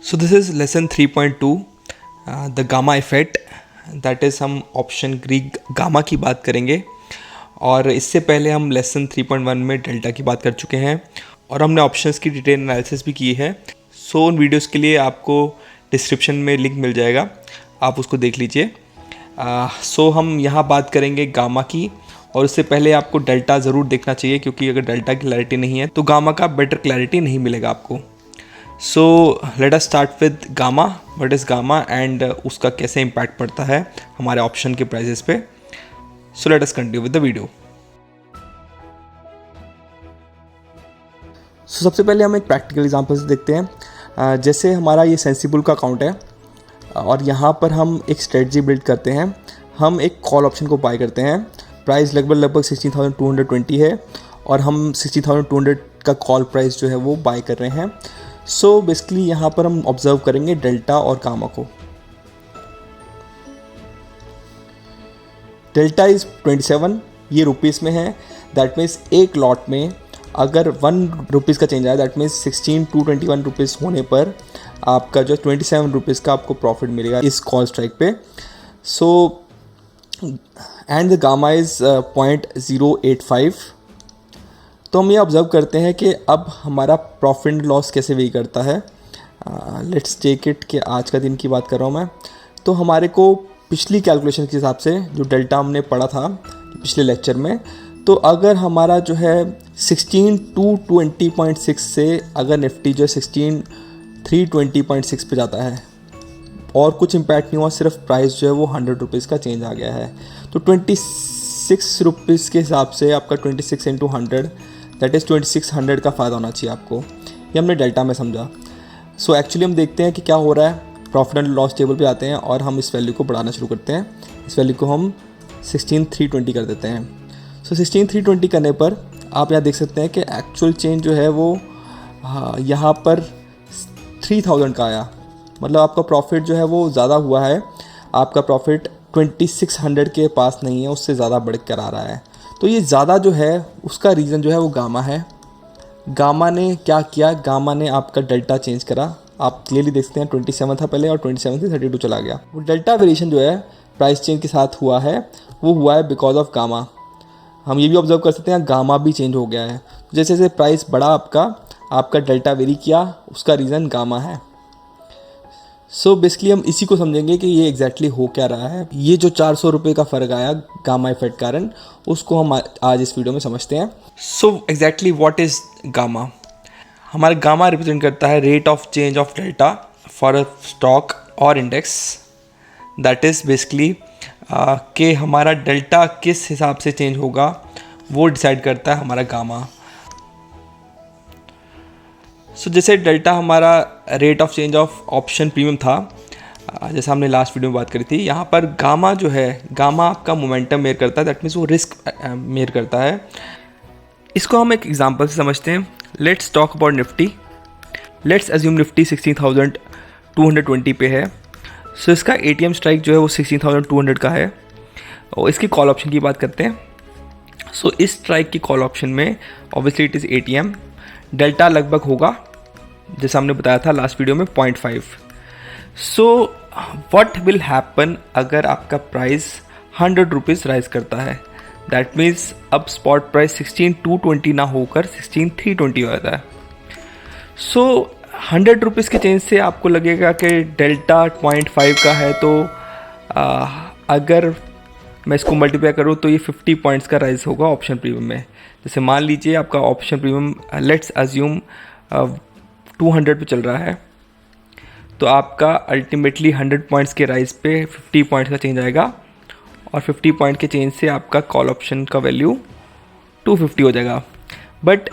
So this is lesson 3.2 the gamma effect, that is हम option Greek gamma की बात करेंगे। और इससे पहले हम लेसन 3.1 में डेल्टा की बात कर चुके हैं और हमने ऑप्शंस की डिटेल एनालिसिस भी की है। सो उन वीडियोस के लिए आपको डिस्क्रिप्शन में लिंक मिल जाएगा, आप उसको देख लीजिए। सो हम यहाँ बात करेंगे गामा की, और उससे पहले आपको डेल्टा ज़रूर देखना चाहिए, क्योंकि अगर डेल्टा की क्लैरिटी नहीं है तो गामा का बेटर क्लैरिटी नहीं मिलेगा आपको। सो let us start with gamma. What is gamma and उसका कैसे इम्पैक्ट पड़ता है हमारे ऑप्शन के प्राइजेस पे। So let us continue with the video. So सबसे पहले हम एक प्रैक्टिकल एग्जांपल से देखते हैं। जैसे हमारा ये सेंसिबल का अकाउंट है और यहाँ पर हम एक स्ट्रेटजी बिल्ड करते हैं। हम एक कॉल ऑप्शन को बाय करते हैं। प्राइस लगभग 16,220 है और हम 60,200 का कॉल प्राइस जो है वो बाय कर रहे हैं। सो बेसिकली यहाँ पर हम ऑब्जर्व करेंगे डेल्टा और गामा को। डेल्टा इज़ 27, ये रुपीज़ में है। दैट मीन्स एक लॉट में अगर 1 रुपीज़ का चेंज आया, दैट मीन्स 16,221 रुपीज़ होने पर आपका जो 27 रुपीज़ का आपको प्रॉफिट मिलेगा इस कॉल स्ट्राइक पे। So and the gamma is 0.085। तो हम ये ऑब्ज़र्व करते हैं कि अब हमारा प्रॉफिट एंड लॉस कैसे वे करता है। लेट्स टेक इट कि आज का दिन की बात कर रहा हूँ मैं। तो हमारे को पिछली कैलकुलेशन के हिसाब से जो डेल्टा हमने पढ़ा था पिछले लेक्चर में, तो अगर हमारा जो है 16,220.6 से अगर निफ्टी जो है 16,320.6 पे जाता है और कुछ इम्पैक्ट नहीं हुआ, सिर्फ प्राइस जो है वो 100 रुपीज़ का चेंज आ गया है, तो 26 रुपीज़ के हिसाब से आपका 26 इंटू 100 दैट इज़ 2600 का फ़ायदा होना चाहिए आपको। ये हमने डेल्टा में समझा। सो एक्चुअली हम देखते हैं कि क्या हो रहा है। प्रॉफिट एंड लॉस टेबल पे आते हैं और हम इस वैल्यू को बढ़ाना शुरू करते हैं। इस वैल्यू को हम 16,320 कर देते हैं। सो 16,320 करने पर आप यहाँ देख सकते हैं कि एक्चुअल चेंज जो है वो यहाँ पर 3,000 का आया। मतलब आपका प्रॉफिट जो है वो ज़्यादा हुआ है। आपका प्रॉफिट 2600 के पास नहीं है, उससे ज़्यादा बढ़ कर आ रहा है। तो ये ज़्यादा जो है उसका रीज़न जो है वो गामा है। गामा ने क्या किया, गामा ने आपका डेल्टा चेंज करा। आप क्लियरली देखते हैं 27 था पहले और 27 से 32 चला गया। वो डेल्टा वेरिएशन जो है प्राइस चेंज के साथ हुआ है, वो हुआ है बिकॉज ऑफ गामा। हम ये भी ऑब्जर्व कर सकते हैं गामा भी चेंज हो गया है। जैसे जैसे प्राइस बढ़ा आपका डेल्टा वेरी किया, उसका रीज़न गामा है। सो बेसिकली हम इसी को समझेंगे कि ये एग्जैक्टली हो क्या रहा है। ये जो 400 रुपये का फ़र्क आया गामा इफेक्ट कारण, उसको हम आज इस वीडियो में समझते हैं। So exactly what is gamma. हमारा गामा रिप्रेजेंट करता है rate of change of delta for a stock और इंडेक्स। दैट इज़ बेसिकली कि हमारा डेल्टा किस हिसाब से चेंज होगा वो डिसाइड करता है हमारा गामा। सो जैसे डेल्टा हमारा rate of change of option premium था, जैसा हमने लास्ट वीडियो में बात करी थी। यहाँ पर गामा जो है, गामा आपका मोमेंटम मेयर करता है। दैट मीन्स वो रिस्क मेयर करता है। इसको हम एक एग्जांपल से समझते हैं। Let's talk about Nifty. Let's assume Nifty 16,220 पे है। सो इसका ATM स्ट्राइक जो है वो 16,200 का है और इसकी कॉल ऑप्शन की बात करते हैं। सो इस स्ट्राइक की कॉल ऑप्शन में obviously it is ATM। Delta लगभग होगा, जैसा हमने बताया था लास्ट वीडियो में, 0.5। सो व्हाट विल हैपन अगर आपका प्राइस 100 रुपीज़ राइज करता है। दैट मीन्स अब स्पॉट प्राइस 16,220 ना होकर 16,320 हो जाता है। सो 100 रुपीज़ के चेंज से आपको लगेगा कि डेल्टा 0.5 का है, तो अगर मैं इसको मल्टीप्लाई करूँ तो ये 50 पॉइंट्स का राइज होगा ऑप्शन प्रीमियम में। जैसे मान लीजिए आपका ऑप्शन प्रीमियम लेट्स अज्यूम 200 पे चल रहा है, तो आपका अल्टीमेटली 100 पॉइंट्स के राइज पे 50 पॉइंट्स का चेंज आएगा और 50 पॉइंट के चेंज से आपका कॉल ऑप्शन का वैल्यू 250 हो जाएगा। बट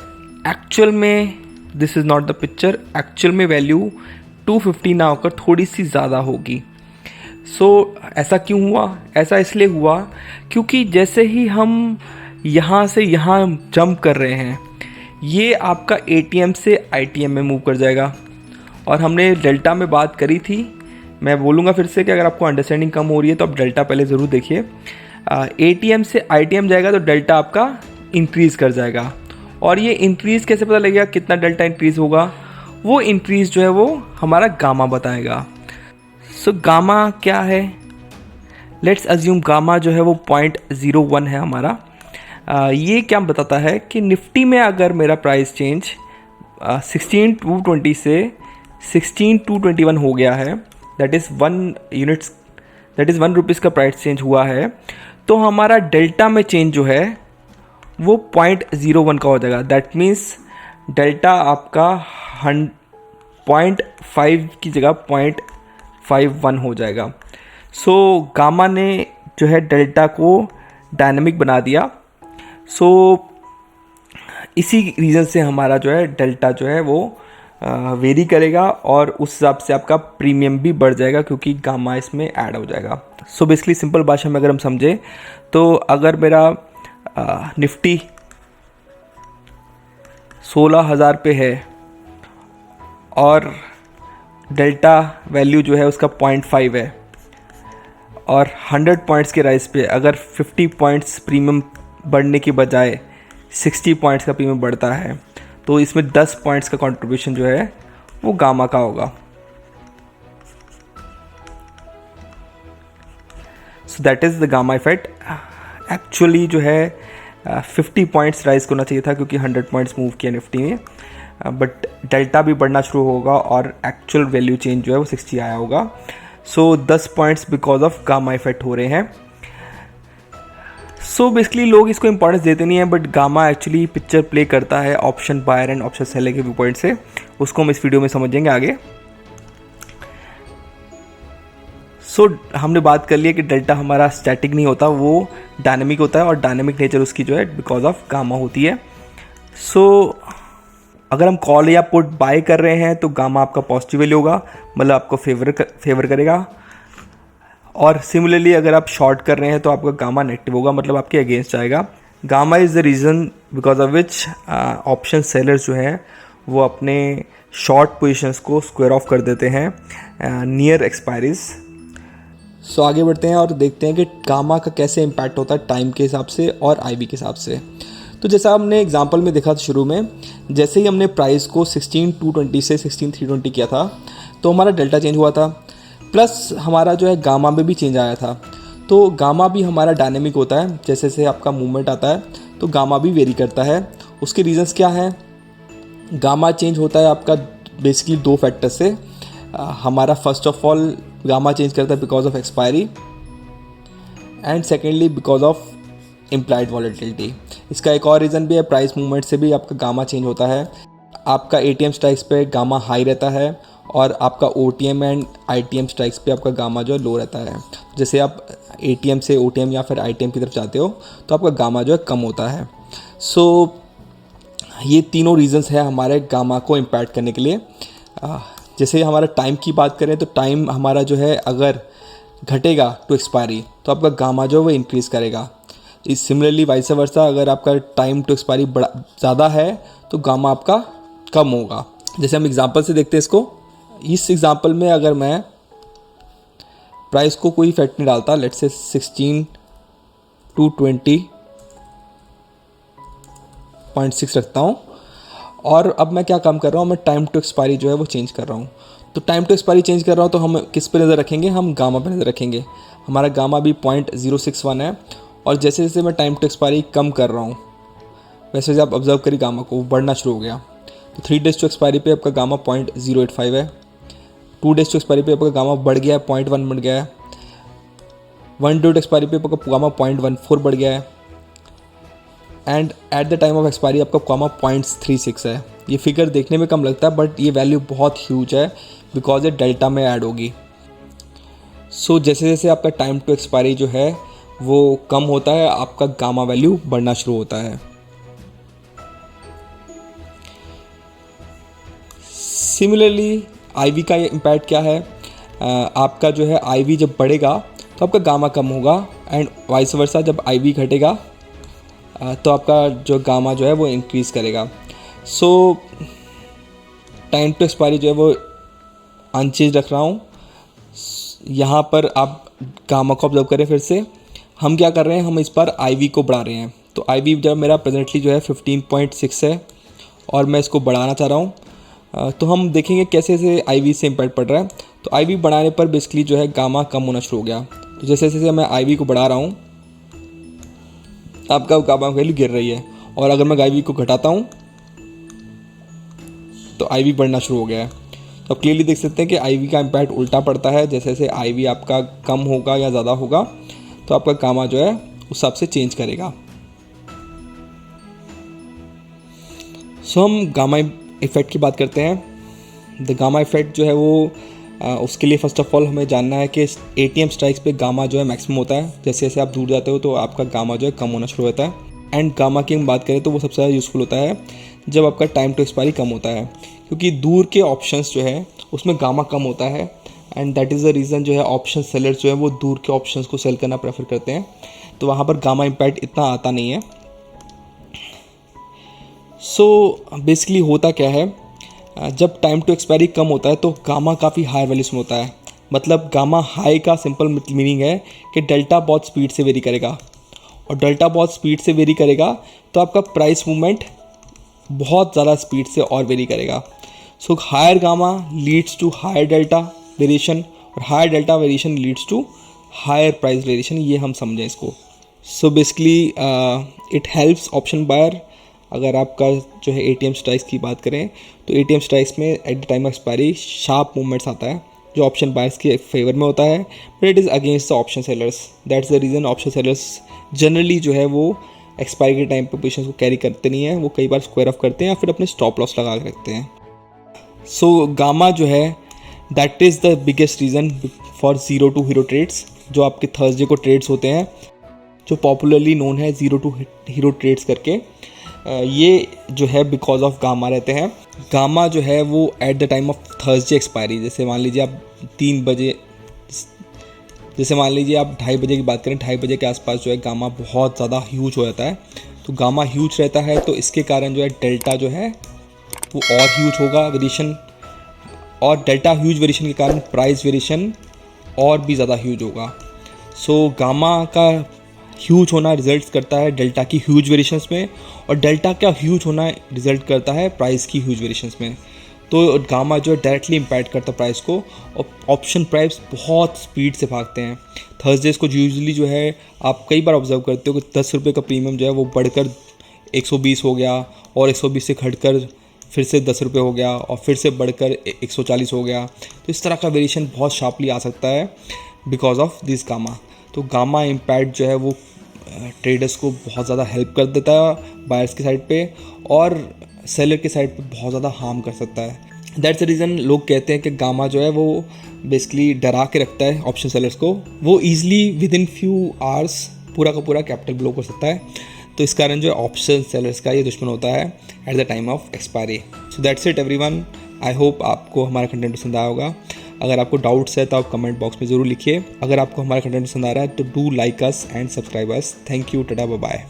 एक्चुअल में this is not the picture. Actual में वैल्यू 250 ना होकर थोड़ी सी ज़्यादा होगी। सो ऐसा क्यों हुआ? ऐसा इसलिए हुआ क्योंकि जैसे ही हम यहाँ से यहाँ जंप कर रहे हैं, ये आपका ATM से ITM में मूव कर जाएगा। और हमने डेल्टा में बात करी थी, मैं बोलूँगा फिर से कि अगर आपको अंडरस्टैंडिंग कम हो रही है तो आप डेल्टा पहले ज़रूर देखिए। ATM से ITM जाएगा तो डेल्टा आपका इंक्रीज़ कर जाएगा। और ये इंक्रीज़ कैसे पता लगेगा कितना डेल्टा इंक्रीज़ होगा? वो इंक्रीज जो है वो हमारा गामा बताएगा। सो गामा क्या है? लेट्स अज्यूम गामा जो है वो 0.01 है हमारा। ये क्या बताता है कि निफ्टी में अगर मेरा प्राइस चेंज 16,220 से 16,221 हो गया है, दैट इज़ 1 रुपीज़ का प्राइस चेंज हुआ है, तो हमारा डेल्टा में चेंज जो है वो 0.01 का हो जाएगा। दैट मीन्स डेल्टा आपका 0.5 की जगह 0.51 हो जाएगा। सो गामा ने जो है डेल्टा को डायनामिक बना दिया। सो इसी रीज़न से हमारा जो है डेल्टा जो है वो वेरी करेगा और उस हिसाब से आपका प्रीमियम भी बढ़ जाएगा क्योंकि गामा इसमें ऐड हो जाएगा। सो बेसिकली सिंपल भाषा में अगर हम समझें तो अगर मेरा निफ्टी 16,000 पे है और डेल्टा वैल्यू जो है उसका 0.5 है और 100 पॉइंट्स के राइज पे अगर 50 पॉइंट्स प्रीमियम बढ़ने की बजाय 60 पॉइंट्स का प्रीमियम बढ़ता है तो इसमें 10 पॉइंट्स का कंट्रीब्यूशन जो है वो गामा का होगा। So that is the gamma effect. Actually जो है 50 पॉइंट्स राइज होना चाहिए था क्योंकि 100 पॉइंट्स मूव किया निफ्टी में, बट डेल्टा भी बढ़ना शुरू होगा और एक्चुअल वैल्यू चेंज जो है वो 60 आया होगा। सो 10 points because of gamma effect हो रहे हैं। सो बेसिकली लोग इसको इंपॉर्टेंस देते नहीं है, but gamma actually picture play करता है option buyer and option seller के व्यू पॉइंट से। उसको हम इस वीडियो में समझेंगे आगे। सो हमने बात कर लिया कि डेल्टा हमारा स्टैटिक नहीं होता, वो डायनेमिक होता है और डायनेमिक नेचर उसकी जो है बिकॉज ऑफ गामा होती है। सो अगर हम कॉल या पुट बाय कर रहे हैं तो गामा आपका पॉजिटिव वैल्यू होगा, मतलब आपको फेवर करेगा। और सिमिलरली अगर आप शॉर्ट कर रहे हैं तो आपका गामा नेगेटिव होगा, मतलब आपके अगेंस्ट आएगा। Gamma is the reason because of which option sellers जो हैं वो अपने शॉर्ट पोजीशंस को स्क्वायर ऑफ कर देते हैं नियर एक्सपायरीज। सो आगे बढ़ते हैं और देखते हैं कि गामा का कैसे इम्पैक्ट होता है टाइम के हिसाब से और आईवी के हिसाब से। तो जैसा हमने एग्जांपल में देखा था शुरू में, जैसे ही हमने प्राइस को 16,220 से 16,320 किया था तो हमारा डेल्टा चेंज हुआ था, प्लस हमारा जो है गामा में भी चेंज आया था। तो गामा भी हमारा डायनेमिक होता है, जैसे जैसे आपका मूवमेंट आता है तो गामा भी वेरी करता है। उसके रीजंस क्या हैं? गामा चेंज होता है आपका बेसिकली 2 फैक्टर से। हमारा first of all gamma change करता है because of expiry and secondly because of implied volatility. इसका एक और रीज़न भी है, प्राइस मूवमेंट से भी आपका गामा चेंज होता है। आपका एटीएम स्ट्राइक्स पे गामा हाई रहता है और आपका ओटीएम एंड आईटीएम स्ट्राइक्स पे आपका गामा जो है लो रहता है। जैसे आप एटीएम से ओटीएम या फिर आईटीएम की तरफ जाते हो तो आपका गामा जो है कम होता है। सो ये तीनों रीजंस है हमारे गामा को इम्पैक्ट करने के लिए। जैसे हमारा टाइम की बात करें तो टाइम हमारा जो है अगर घटेगा टू एक्सपायरी तो आपका गामा जो है वो इंक्रीज़ करेगा। इस सिमिलरली वाइस वर्सा, अगर आपका टाइम टू एक्सपायरी बड़ा ज़्यादा है तो गामा आपका कम होगा। जैसे हम एग्जांपल से देखते हैं इसको। इस एग्जांपल में अगर मैं प्राइस को कोई इफेक्ट नहीं डालता, लेट्स से 16,220.6 रखता हूँ और अब मैं क्या काम कर रहा हूँ, मैं टाइम टू एक्सपायरी जो है वो चेंज कर रहा हूँ। तो टाइम टू एक्सपायरी चेंज कर रहा हूँ तो हम किस पे नज़र रखेंगे? हम गामा पे नज़र रखेंगे। हमारा गामा भी 0.061 है और जैसे जैसे मैं टाइम टू एक्सपायरी कम कर रहा हूँ वैसे आप ऑब्जर्व करिए गामा को बढ़ना शुरू हो गया। तो 3 डेज टू एक्सपायरी पे आपका गामा 0.085 है। 2 डेज टू एक्सपायरी पे आपका गामा बढ़ गया है, 0.1 बढ़ गया है। 1 डे टू एक्सपायरी पे आपका गामा 0.14 बढ़ गया है and at the time of expiry आपका गामा 0.36 है। ये फिगर देखने में कम लगता है बट ये वैल्यू बहुत ह्यूज है बिकॉज ये डेल्टा में ऐड होगी। सो जैसे जैसे आपका टाइम टू एक्सपायरी जो है वो कम होता है आपका गामा वैल्यू बढ़ना शुरू होता है। सिमिलरली आईवी का इम्पैक्ट क्या है? आपका जो है आईवी जब बढ़ेगा तो आपका गामा कम होगा एंड वाइस वर्सा जब आईवी घटेगा तो आपका जो गामा जो है वो इंक्रीज़ करेगा। सो टाइम टू एक्सपायरी जो है वो अनचेंज रख रहा हूँ। यहाँ पर आप गामा को ऑब्जर्व करें फिर से। हम क्या कर रहे हैं, हम इस पर आईवी को बढ़ा रहे हैं। तो आईवी जब मेरा प्रेजेंटली जो है 15.6 है और मैं इसको बढ़ाना चाह रहा हूँ तो हम देखेंगे कैसे कैसे IV से इम्पैक्ट पड़ रहा है। तो IV बढ़ाने पर बेसिकली जो है गामा कम होना शुरू हो गया। तो जैसे जैसे मैं IV को बढ़ा रहा हूँ आपका गामा वैल्यू गिर रही है, और अगर मैं IV को घटाता हूँ तो IV बढ़ना शुरू हो गया है। तो आप क्लियरली देख सकते हैं कि IV का इम्पैक्ट उल्टा पड़ता है। जैसे जैसे IV आपका कम होगा या ज़्यादा होगा तो आपका गामा जो है उस हिसाब से चेंज करेगा। सो हम गामा इफ़ेक्ट की बात करते हैं। द गामा इफ़ेक्ट जो है वो उसके लिए फ़र्स्ट ऑफ ऑल हमें जानना है कि ATM स्ट्राइक्स पे गामा जो है मैक्सिमम होता है। जैसे जैसे आप दूर जाते हो तो आपका गामा जो है कम होना शुरू होता है। एंड गामा की हम बात करें तो वो सबसे ज़्यादा यूज़फुल होता है जब आपका टाइम टू एक्सपायरी कम होता है, क्योंकि दूर के ऑप्शंस जो है उसमें गामा कम होता है। And that is the reason जो है ऑप्शन सेलर्स जो है वो दूर के ऑप्शंस को सेल करना प्रेफर करते हैं, तो वहाँ पर गामा इम्पैक्ट इतना आता नहीं है। सो बेसिकली होता क्या है, जब टाइम टू एक्सपायरी कम होता है तो गामा काफ़ी हाई वैल्यूज में होता है। मतलब गामा हाई का सिंपल मीनिंग है कि डेल्टा बहुत स्पीड से वेरी करेगा, और डेल्टा बहुत स्पीड से वेरी करेगा तो आपका प्राइस मूवमेंट बहुत ज़्यादा स्पीड से और वेरी करेगा। So higher gamma leads to higher delta variation, और higher delta variation leads to higher price variation. ये हम समझें इसको। So basically it helps option buyer. अगर आपका जो है ATM स्ट्राइक्स की बात करें तो ATM स्ट्राइक्स में at the time of expiry sharp movements आता है जो ऑप्शन बायर्स के फेवर में होता है, but it is against the option sellers. That's the reason option sellers generally जो है वो एक्सपायरी के टाइम पर पोजीशंस को कैरी करते नहीं हैं, वो कई बार स्क्वायर ऑफ करते हैं या फिर अपने स्टॉप लॉस लगा के रखते हैं। सो गामा जो है that is the biggest reason for zero to hero trades. जो आपके थर्सडे को ट्रेड्स होते हैं जो पॉपुलरली नोन है ज़ीरो टू हीरो ट्रेड्स करके, ये जो है बिकॉज ऑफ गामा रहते हैं। गामा जो है वो at the time of Thursday expiry, जैसे मान लीजिए आप 3 बजे, जैसे मान लीजिए आप 2:30 बजे की बात करें, 2:30 बजे के आसपास जो है गामा बहुत ज़्यादा ह्यूज हो जाता है। तो गामा ह्यूज रहता है तो इसके कारण जो है डेल्टा जो है वो और ह्यूज होगा वेरिएशन, और डेल्टा ह्यूज वेरिएशन के कारण प्राइस वेरिएशन और भी ज़्यादा ह्यूज होगा। सो गामा का ह्यूज होना रिजल्ट करता है डेल्टा की ह्यूज वेरिएशंस में, और डेल्टा का ह्यूज होना रिजल्ट करता है प्राइस की ह्यूज वेरिएशंस में। तो गामा जो है डायरेक्टली इम्पैक्ट करता है प्राइस को, और ऑप्शन प्राइस बहुत स्पीड से भागते हैं। थर्सडेज को यूजुअली जो है आप कई बार ऑब्जर्व करते हो कि 10 रुपये का प्रीमियम जो है वो बढ़कर 120 हो गया, और 120 से घटकर फिर से 10 रुपये हो गया, और फिर से बढ़कर 140 हो गया। तो इस तरह का वेरिएशन बहुत शार्पली आ सकता है बिकॉज ऑफ दिस गामा। तो गामा इम्पैक्ट जो है वो ट्रेडर्स को बहुत ज़्यादा हेल्प कर देता है बायर्स की साइड पे, और सेलर की साइड पे बहुत ज़्यादा हार्म कर सकता है। दैट्स द रीज़न लोग कहते हैं कि गामा जो है वो बेसिकली डरा के रखता है ऑप्शन सेलर्स को। वो easily with in few hours पूरा का पूरा कैपिटल ब्लो कर सकता है। तो इस कारण जो है ऑप्शन सेलर्स का ये दुश्मन होता है at the time of expiry. So that's it everyone. I hope आपको हमारा कंटेंट पसंद आया होगा। अगर आपको डाउट्स है तो आप कमेंट बॉक्स में ज़रूर लिखिए। अगर आपको हमारा कंटेंट पसंद आ रहा है तो do like us and subscribe us. Thank you, tata, bye bye.